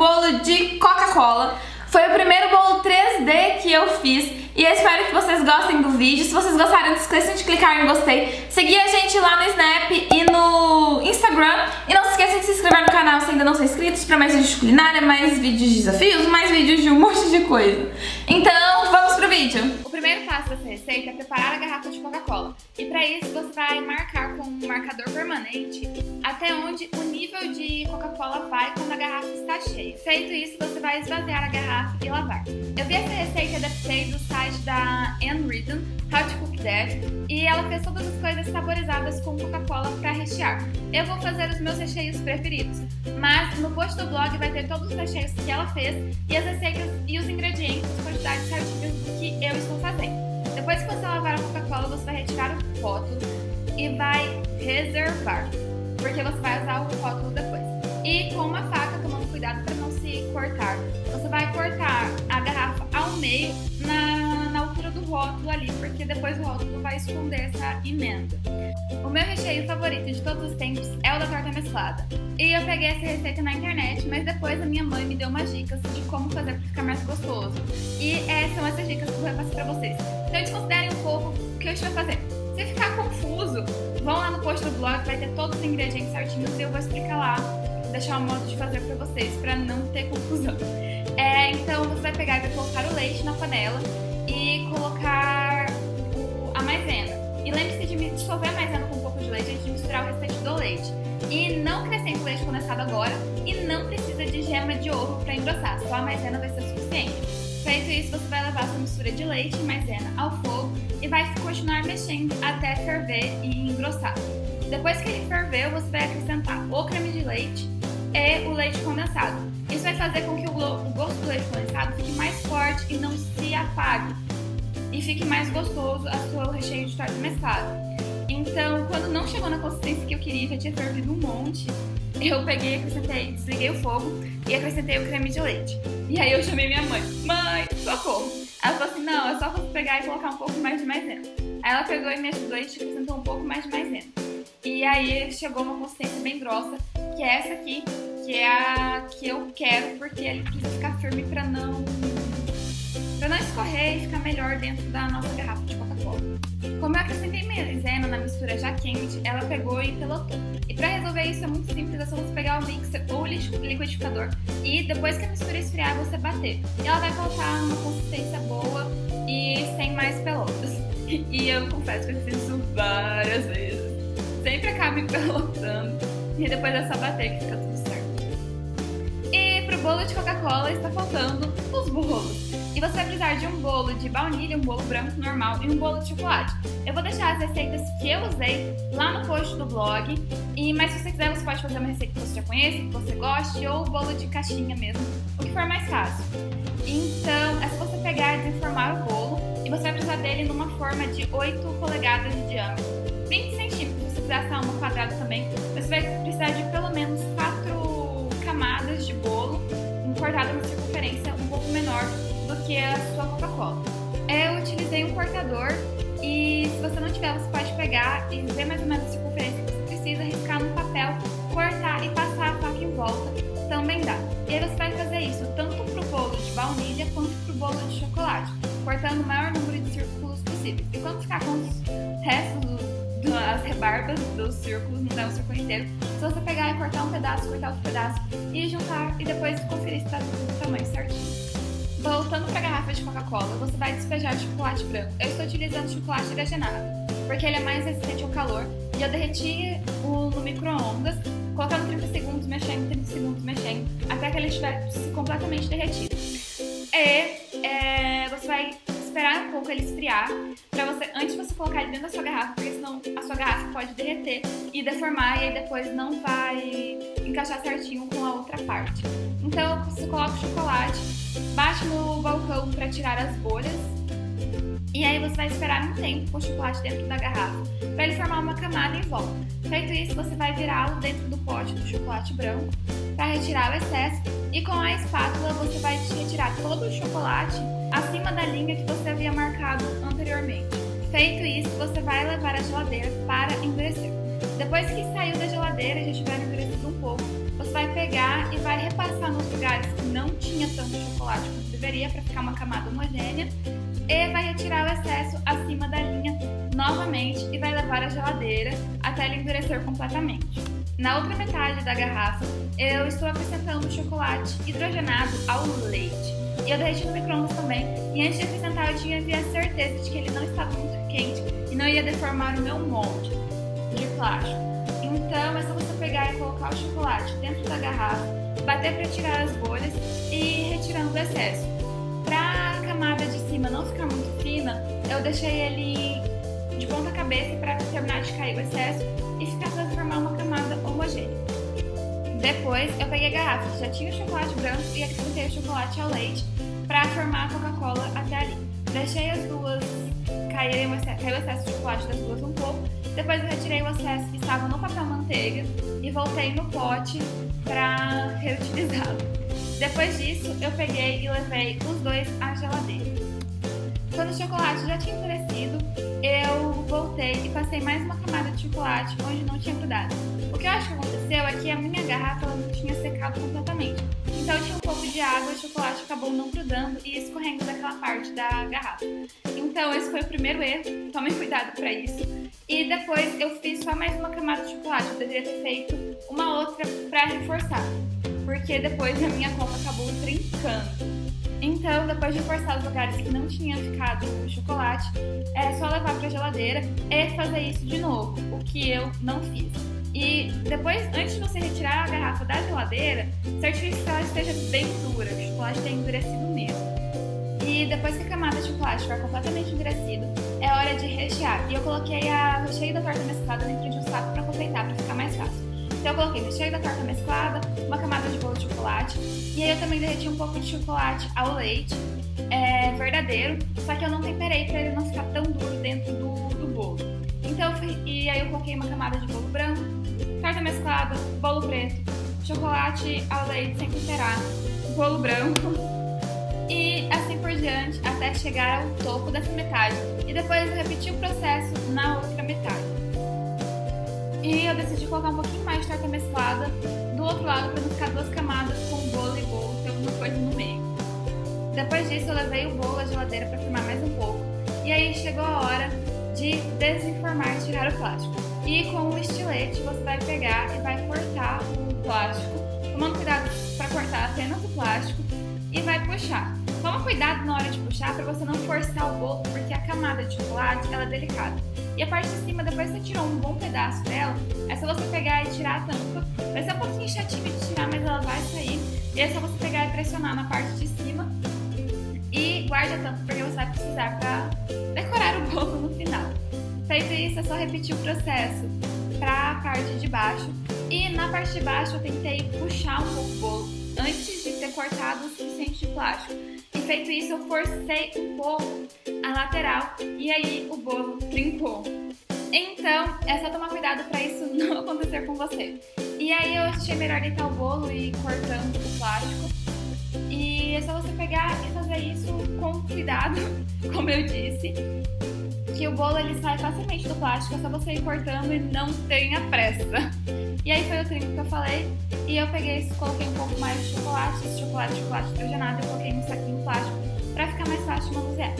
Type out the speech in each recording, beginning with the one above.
bolo de Coca-Cola. Foi o primeiro bolo 3D que eu fiz e eu espero que vocês gostem do vídeo. Se vocês gostaram, não esqueçam de clicar em gostei, seguir a gente lá no Snap e no Instagram. E não se esqueçam de se inscrever no canal se ainda não são inscritos para mais vídeos de culinária, mais vídeos de desafios, mais vídeos de um monte de coisa. Então, vamos pro vídeo! O primeiro passo dessa receita é preparar a garrafa de Coca-Cola. E para isso você vai marcar com um marcador permanente até onde o nível de Coca-Cola vai quando a garrafa está cheia. Feito isso, você vai esvaziar a garrafa e lavar. Eu vi essa receita e adaptei do site da Anne Reardon, How to Cook That, e ela fez todas as coisas saborizadas com Coca-Cola para rechear. Eu vou fazer os meus recheios preferidos, mas no post do blog vai ter todos os recheios que ela fez e as receitas e os ingredientes, as quantidades certinhas do que eu estou fazendo. Depois que você lavar a Coca-Cola, você vai retirar o rótulo e vai reservar, porque você vai usar o rótulo depois. E com uma faca, tomando cuidado para não se cortar, você vai cortar a garrafa ao meio na altura do rótulo ali, porque depois o rótulo vai esconder essa emenda. O meu recheio favorito de todos os tempos é o da torta mesclada. E eu peguei essa receita na internet, mas depois a minha mãe me deu umas dicas de como fazer para ficar mais gostoso. E são essas dicas que eu vou passar para vocês. Então desconsiderem um pouco o que eu estou fazendo. Se ficar confuso, vão lá no post do blog, vai ter todos os ingredientes certinhos e eu vou explicar lá, deixar um modo de fazer para vocês, para não ter confusão. Então você vai pegar e vai colocar o leite na panela e colocar a maisena. E lembre-se de dissolver a maisena com um pouco de leite antes de misturar o restante do leite. E não acrescente o leite condensado agora e não precisa de gema de ovo para engrossar, só a maisena vai ser suficiente. Feito isso, você vai levar sua mistura de leite e maisena ao fogo e vai continuar mexendo até ferver e engrossar. Depois que ele ferveu, você vai acrescentar o creme de leite e o leite condensado. Isso vai fazer com que o gosto do leite condensado fique mais forte e não se apague. E fique mais gostoso o recheio de torta mesclada. Então, quando não chegou na consistência que eu queria, já tinha fervido um monte, eu peguei, acrescentei, desliguei o fogo e acrescentei o creme de leite. E aí eu chamei minha mãe, mãe, socorro! Ela falou assim, não, é só você pegar e colocar um pouco mais de maisena. Aí ela pegou e me ajudou e acrescentou um pouco mais de maisena. E aí chegou uma consistência bem grossa, que é essa aqui, que é a que eu quero, porque ele precisa ficar firme para não escorrer e ficar melhor dentro da nossa garrafa de Coca-Cola. Como eu acrescentei maisena na mistura já quente, ela pegou e pelotou. E para resolver isso é muito simples, é só você pegar o mixer ou o liquidificador e depois que a mistura esfriar, você bater. E ela vai voltar numa consistência boa e sem mais pelotas. E eu confesso que eu fiz isso várias vezes. Sempre acaba me pelotando e depois é só bater que fica tudo certo. E pro bolo de Coca-Cola está faltando os bolos. E você vai precisar de um bolo de baunilha, um bolo branco normal e um bolo de chocolate. Eu vou deixar as receitas que eu usei lá no post do blog. Mas se você quiser, você pode fazer uma receita que você já conhece, que você goste, ou bolo de caixinha mesmo, o que for mais fácil. Então, é só você pegar e desenformar o bolo. E você vai precisar dele numa forma de 8 polegadas de diâmetro, 20 centímetros. Se você quiser assar uma quadrada também, você vai precisar de pelo menos 4 camadas de bolo, cortada na circunferência um pouco menor do que a sua Coca-Cola. Eu utilizei um cortador e se você não tiver, você pode pegar e ver mais ou menos a circunferência que você precisa, riscar no papel, cortar e passar a faca em volta, também dá. E aí você vai fazer isso tanto para o bolo de baunilha quanto para o bolo de chocolate, cortando o maior número de círculos possíveis. E quando ficar com os restos as rebarbas dos círculos, não dá um círculo inteiro, se você pegar e cortar um pedaço, cortar outro pedaço e juntar e depois conferir se está tudo do tamanho certinho. Voltando para a garrafa de Coca-Cola, você vai despejar chocolate branco. Eu estou utilizando chocolate hidrogenado, porque ele é mais resistente ao calor. E eu derreti no micro-ondas, colocando 30 segundos, mexendo, 30 segundos, mexendo, até que ele estiver completamente derretido. E você vai esperar um pouco ele esfriar, antes de você colocar ele dentro da sua garrafa, porque senão a sua garrafa pode derreter e deformar, e aí depois não vai encaixar certinho com a outra parte. Então você coloca o chocolate, bate no balcão para tirar as bolhas, e aí você vai esperar um tempo com o chocolate dentro da garrafa, para ele formar uma camada em volta. Feito isso, você vai virá-lo dentro do pote do chocolate branco, para retirar o excesso, e com a espátula você vai retirar todo o chocolate acima da linha que você havia marcado anteriormente. Feito isso, você vai levar à geladeira para endurecer. Depois que saiu da geladeira e já tiver endurecido um pouco, você vai vai pegar e vai repassar nos lugares que não tinha tanto chocolate quanto deveria para ficar uma camada homogênea e vai retirar o excesso acima da linha novamente e vai levar à geladeira até ele endurecer completamente. Na outra metade da garrafa, eu estou acrescentando o chocolate hidrogenado ao leite. E eu derreti no micro-ondas também, e antes de acrescentar eu tinha a certeza de que ele não estava muito quente e não ia deformar o meu molde de plástico. Então é só você pegar e colocar o chocolate dentro da garrafa, bater para tirar as bolhas e retirando o excesso. Para a camada de cima não ficar muito fina, eu deixei ele de ponta cabeça para terminar de cair o excesso e ficar para formar uma camada homogênea. Depois eu peguei a garrafa que já tinha o chocolate branco e acrescentei o chocolate ao leite para formar a Coca-Cola até ali. Deixei as duas caiu o excesso de chocolate das duas um pouco. Depois eu retirei o excesso que estava no papel manteiga e voltei no pote para reutilizá-lo. Depois disso eu peguei e levei os dois à geladeira. Quando o chocolate já tinha endurecido, eu voltei e passei mais uma camada de chocolate onde não tinha grudado. O que eu acho que aconteceu é que a minha garrafa ela não tinha secado completamente. Então tinha um pouco de água e o chocolate acabou não grudando e escorrendo daquela parte da garrafa. Então esse foi o primeiro erro, tomem cuidado para isso. E depois eu fiz só mais uma camada de chocolate, eu deveria ter feito uma outra para reforçar, porque depois a minha coca acabou trincando. Então, depois de forçar os lugares que não tinha ficado o chocolate, é só levar para a geladeira e fazer isso de novo, o que eu não fiz. E depois, antes de você retirar a garrafa da geladeira, certifique que ela esteja bem dura, o chocolate tenha endurecido mesmo. E depois que a camada de chocolate estiver completamente endurecida, é hora de rechear. E eu coloquei o recheio da torta mesclada dentro de um saco para confeitar, para ficar mais fácil. Então eu coloquei o recheio da torta mesclada, uma camada de bolo de chocolate, e aí eu também derreti um pouco de chocolate ao leite, verdadeiro, só que eu não temperei para ele não ficar tão duro dentro do bolo. Então, e aí eu coloquei uma camada de bolo branco, torta mesclada, bolo preto, chocolate ao leite sem temperar, bolo branco, e assim por diante até chegar ao topo dessa metade. E depois eu repeti o processo na outra metade. E eu decidi colocar um pouquinho mais de torta mesclada do outro lado para não ficar duas camadas com bolo e bolo, ter alguma coisa no meio. Depois disso eu levei o bolo à geladeira para firmar mais um pouco. E aí chegou a hora de desenformar e tirar o plástico. E com o estilete você vai pegar e vai cortar o plástico, tomando cuidado para cortar apenas o plástico e vai puxar. Toma cuidado na hora de puxar para você não forçar o bolo, porque a camada de chocolate ela é delicada. E a parte de cima, depois que você tirou um bom pedaço dela, é só você pegar e tirar a tampa. Vai ser um pouquinho chatinho de tirar, mas ela vai sair. E é só você pegar e pressionar na parte de cima. E guarde a tampa, porque você vai precisar para decorar o bolo no final. Feito isso, é só repetir o processo para a parte de baixo. E na parte de baixo eu tentei puxar um pouco o bolo antes de ter cortado o suficiente de plástico. E feito isso, eu forcei um pouco a lateral e aí o bolo trincou. Então, é só tomar cuidado para isso não acontecer com você. E aí eu achei melhor deitar o bolo e ir cortando o plástico. E é só você pegar e fazer isso com cuidado, como eu disse, que o bolo ele sai facilmente do plástico, é só você ir cortando e não tenha pressa. E aí foi o trinco que eu falei, e eu peguei e coloquei um pouco mais de chocolate, esse chocolate hidrogenado, eu coloquei num saquinho plástico pra ficar mais fácil de manusear.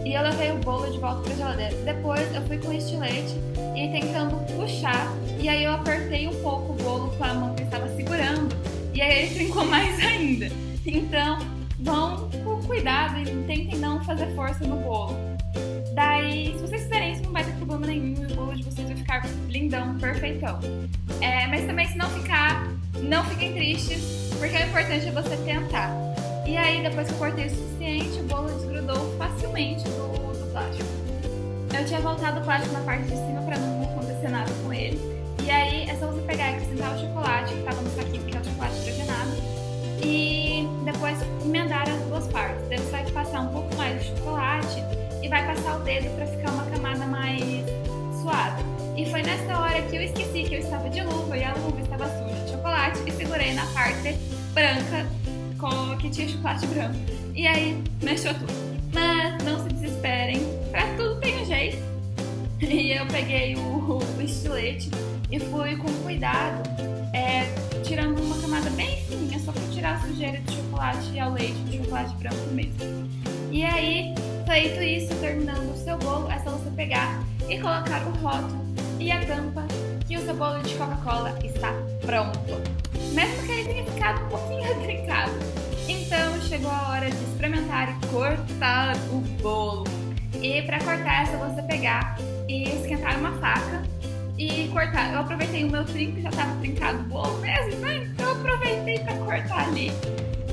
E eu levei o bolo de volta pra geladeira. Depois eu fui com o estilete e tentando puxar, e aí eu apertei um pouco o bolo com a mão que eu estava segurando, e aí ele trincou mais ainda. Então, vão com cuidado e tentem não fazer força no bolo. Daí, se vocês fizerem isso, não vai ter problema nenhum e o bolo de vocês vai ficar lindão, perfeitão. Mas também, se não ficar, não fiquem tristes, porque o importante é você tentar. E aí, depois que eu cortei o suficiente, o bolo desgrudou facilmente do plástico. Eu tinha voltado o plástico na parte de cima para não acontecer nada com ele. E aí, é só você pegar e acrescentar o chocolate, que estava no saquinho, que é o chocolate hidrogenado, e depois emendar as duas partes. Daí você vai passar um pouco mais de chocolate e vai passar o dedo para ficar uma camada mais suave. E foi nessa hora que eu esqueci que eu estava de luva e a luva estava suja de chocolate e segurei na parte branca que tinha chocolate branco. E aí mexeu tudo. Mas não se desesperem, pra tudo tem um jeito. E eu peguei o estilete e fui com cuidado tirando uma camada bem fininha, só pra tirar a sujeira de chocolate e ao leite de chocolate branco mesmo. E aí, feito isso, terminando o seu bolo, é só você pegar e colocar o rótulo e a tampa que o seu bolo de Coca-Cola está pronto. Mesmo que ele tenha ficado um pouquinho trincado. Então, chegou a hora de experimentar e cortar o bolo. E para cortar é só você pegar e esquentar uma faca e cortar. Eu aproveitei o meu trinco, já estava trincado o bolo mesmo, né? Então eu aproveitei para cortar ali.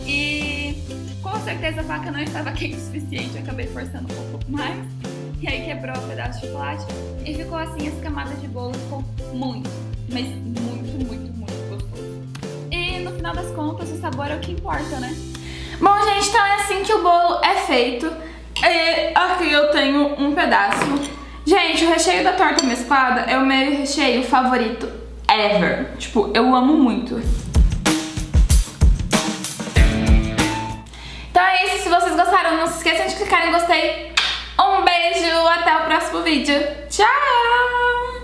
E com certeza a faca não estava quente o suficiente, eu acabei forçando um pouco mais. E aí quebrou o pedaço de chocolate e ficou assim, essa camada de bolo ficou muito, mas muito, muito, muito gostoso. E no final das contas, o sabor é o que importa, né? Bom, gente, então é assim que o bolo é feito. E aqui eu tenho um pedaço. Gente, o recheio da torta mesclada é o meu recheio favorito ever. Tipo, eu amo muito. Então é isso, se vocês gostaram, não se esqueçam de clicar em gostei. Um beijo, até o próximo vídeo. Tchau!